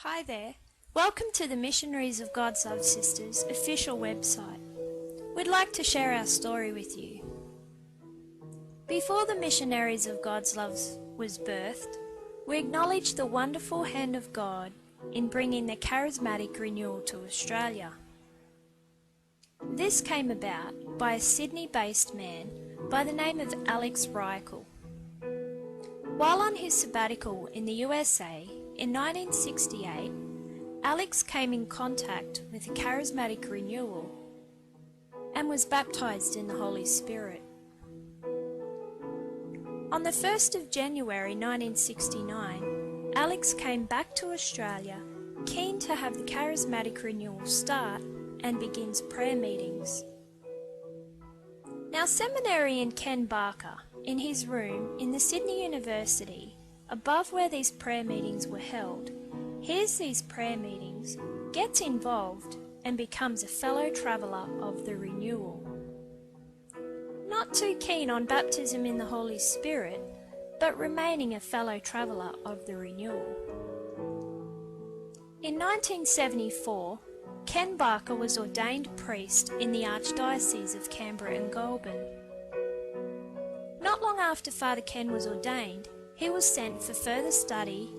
Hi there. Welcome to the Missionaries of God's Love Sisters official website. We'd like to share our story with you. Before the Missionaries of God's Love was birthed, we acknowledge the wonderful hand of God in bringing the charismatic renewal to Australia. This came about by a Sydney-based man by the name of Alex Reichel. While on his sabbatical in the USA in 1968, Alex came in contact with a charismatic renewal and was baptized in the Holy Spirit. On the 1st of January 1969, Alex came back to Australia keen to have the charismatic renewal start and begins prayer meetings. Now, seminarian Ken Barker, in his room in the Sydney University, above where these prayer meetings were held, hears these prayer meetings, gets involved, and becomes a fellow traveller of the renewal. Not too keen on baptism in the Holy Spirit, but remaining a fellow traveller of the renewal. In 1974, Ken Barker was ordained priest in the Archdiocese of Canberra and Goulburn. Not long after Father Ken was ordained, he was sent for further study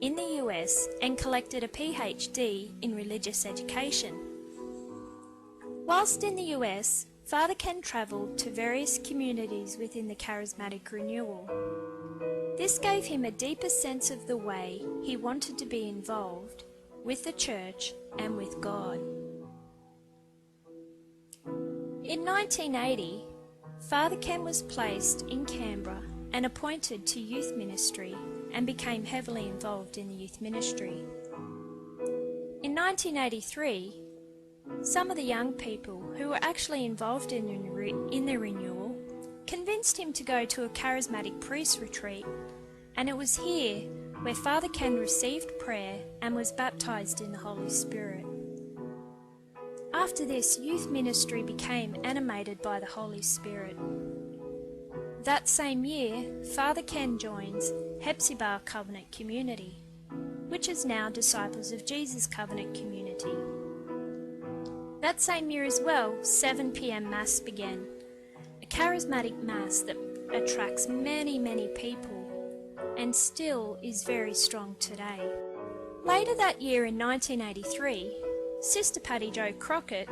in the US and collected a PhD in religious education. Whilst in the US, Father Ken travelled to various communities within the charismatic renewal. This gave him a deeper sense of the way he wanted to be involved with the church and with God. In 1980, Father Ken was placed in Canberra and appointed to youth ministry and became heavily involved in the youth ministry. In 1983, some of the young people who were actually involved in the renewal convinced him to go to a charismatic priest retreat, and it was here where Father Ken received prayer and was baptized in the Holy Spirit. After this, youth ministry became animated by the Holy Spirit. That same year, Father Ken joins Hepzibah Covenant Community, which is now Disciples of Jesus Covenant Community. That same year as well, 7 p.m. Mass began, a charismatic Mass that attracts many people and still is very strong today. Later that year in 1983, Sister Patty Jo Crockett,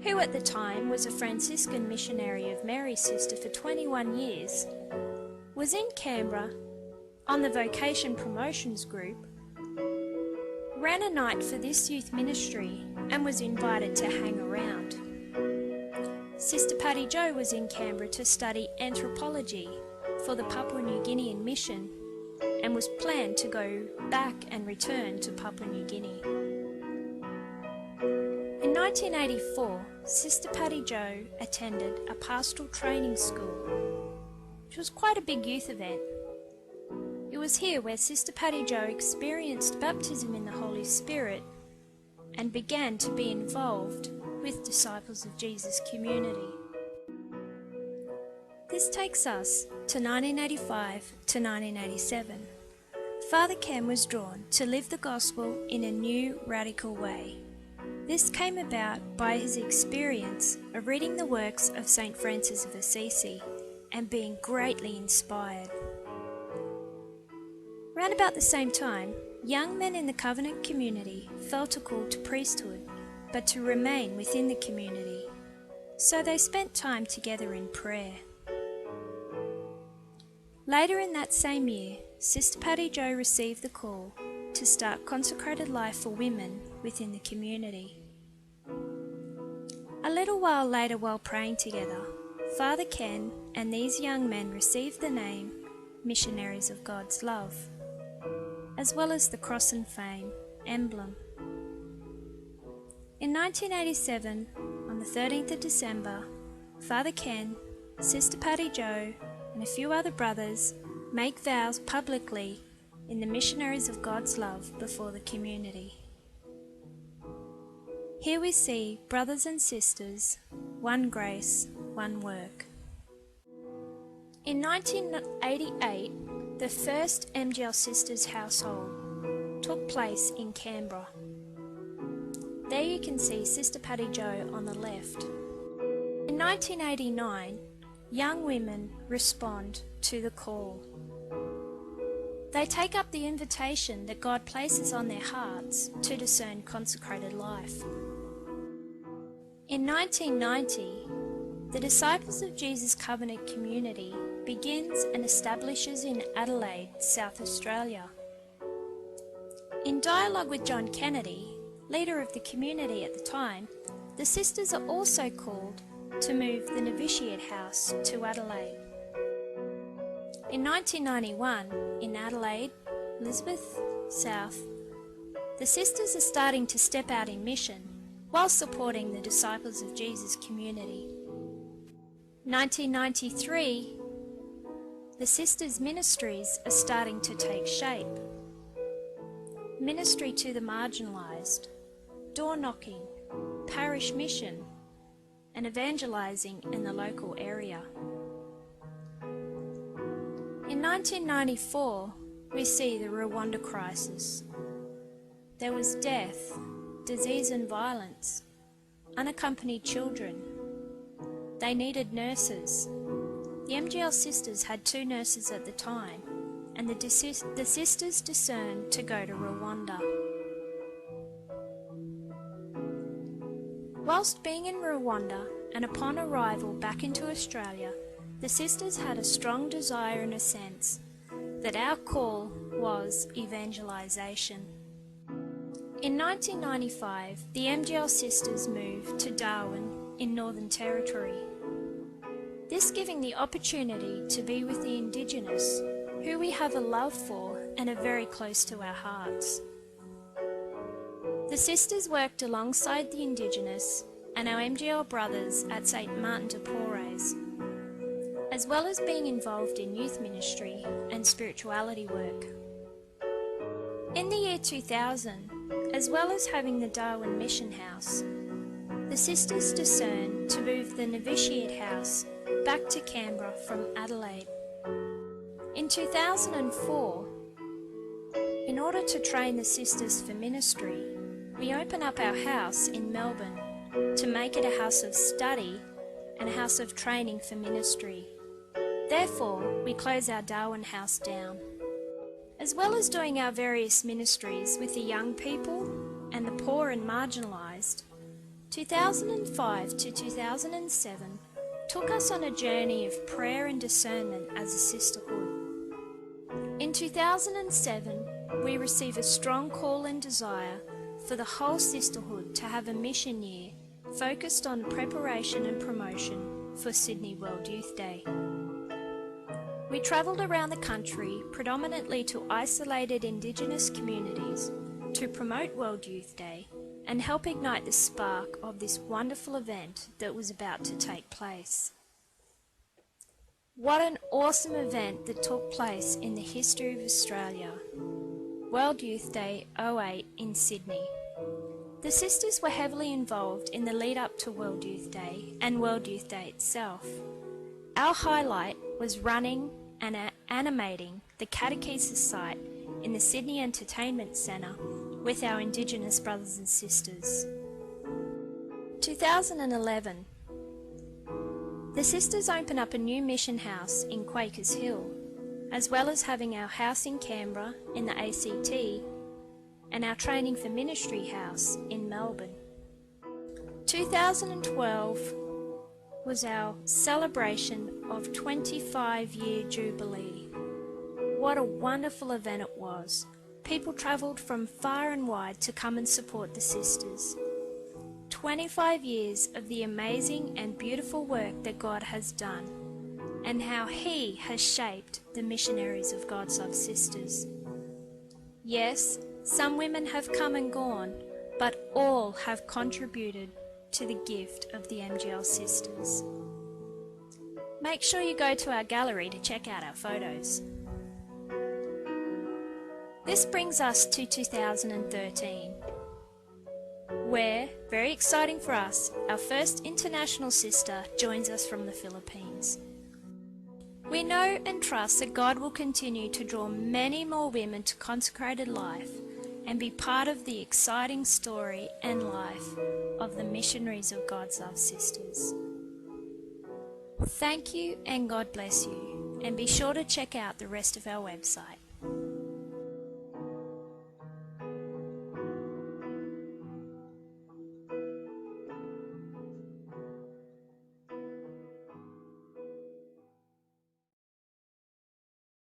who at the time was a Franciscan missionary of Mary's Sister for 21 years, was in Canberra on the Vocation Promotions Group, ran a night for this youth ministry and was invited to hang around. Sister Patty Jo was in Canberra to study anthropology for the Papua New Guinean mission and was planned to go back and return to Papua New Guinea. In 1984, Sister Patty Jo attended a pastoral training school, which was quite a big youth event. It was here where Sister Patty Jo experienced baptism in the Holy Spirit and began to be involved with Disciples of Jesus community. This takes us to 1985 to 1987. Father Ken was drawn to live the gospel in a new, radical way. This came about by his experience of reading the works of St. Francis of Assisi and being greatly inspired. Round about the same time, young men in the Covenant community felt a call to priesthood, but to remain within the community. So they spent time together in prayer. Later in that same year, Sister Patty Jo received the call to start consecrated life for women within the community. A little while later, while praying together, Father Ken and these young men received the name Missionaries of God's Love, as well as the cross and fame emblem. In 1987, on the 13th of December, Father Ken, Sister Patty Jo, and a few other brothers make vows publicly in the Missionaries of God's Love before the community. Here we see brothers and sisters, one grace, one work. In 1988, the first MGL Sisters household took took place in Canberra. There you can see Sister Patty Jo on the left. In 1989, young women respond to the call. They take up the invitation that God places on their hearts to discern consecrated life. In 1990, the Disciples of Jesus Covenant community begins and establishes in Adelaide, South Australia. In dialogue with John Kennedy, leader of the community at the time, the sisters are also called to move the novitiate house to Adelaide. In 1991, in Adelaide, Elizabeth South, the sisters are starting to step out in mission while supporting the Disciples of Jesus community. 1993, the sisters' ministries are starting to take shape. Ministry to the marginalised, door knocking, parish mission, and evangelising in the local area. In 1994, we see the Rwanda crisis. There was death, disease and violence, unaccompanied children. They needed nurses. The MGL Sisters had 2 nurses at the time, and the sisters discerned to go to Rwanda. Whilst being in Rwanda and upon arrival back into Australia, the sisters had a strong desire and a sense that our call was evangelisation. In 1995, the MGL Sisters moved to Darwin in Northern Territory. This giving the opportunity to be with the Indigenous, who we have a love for and are very close to our hearts. The sisters worked alongside the Indigenous and our MGL brothers at St. Martin de Porres, as well as being involved in youth ministry and spirituality work. In the year 2000, as well as having the Darwin Mission House, the sisters discerned to move the novitiate house back to Canberra from Adelaide. In 2004, in order to train the sisters for ministry, we open up our house in Melbourne to make it a house of study and a house of training for ministry. Therefore, we close our Darwin house down. As well as doing our various ministries with the young people and the poor and marginalised, 2005 to 2007 took us on a journey of prayer and discernment as a sisterhood. In 2007, we receive a strong call and desire for the whole sisterhood to have a mission year focused on preparation and promotion for Sydney World Youth Day. We travelled around the country, predominantly to isolated Indigenous communities, to promote World Youth Day and help ignite the spark of this wonderful event that was about to take place. What an awesome event that took place in the history of Australia. World Youth Day 08 in Sydney. The sisters were heavily involved in the lead up to World Youth Day and World Youth Day itself. Our highlight was running and animating the catechesis site in the Sydney Entertainment Centre with our Indigenous brothers and sisters. 2011. The sisters open up a new mission house in Quakers Hill, as well as having our house in Canberra in the ACT and our training for ministry house in Melbourne. 2012 was our celebration of 25-year Jubilee. What a wonderful event it was. People travelled from far and wide to come and support the sisters. 25 years of the amazing and beautiful work that God has done, and how He has shaped the missionaries of God's Love Sisters. Yes, some women have come and gone, but all have contributed to the gift of the MGL Sisters. Make sure you go to our gallery to check out our photos. This brings us to 2013, where, very exciting for us, our first international sister joins us from the Philippines. We know and trust that God will continue to draw many more women to consecrated life, and be part of the exciting story and life of the Missionaries of God's Love Sisters. Thank you and God bless you, and be sure to check out the rest of our website.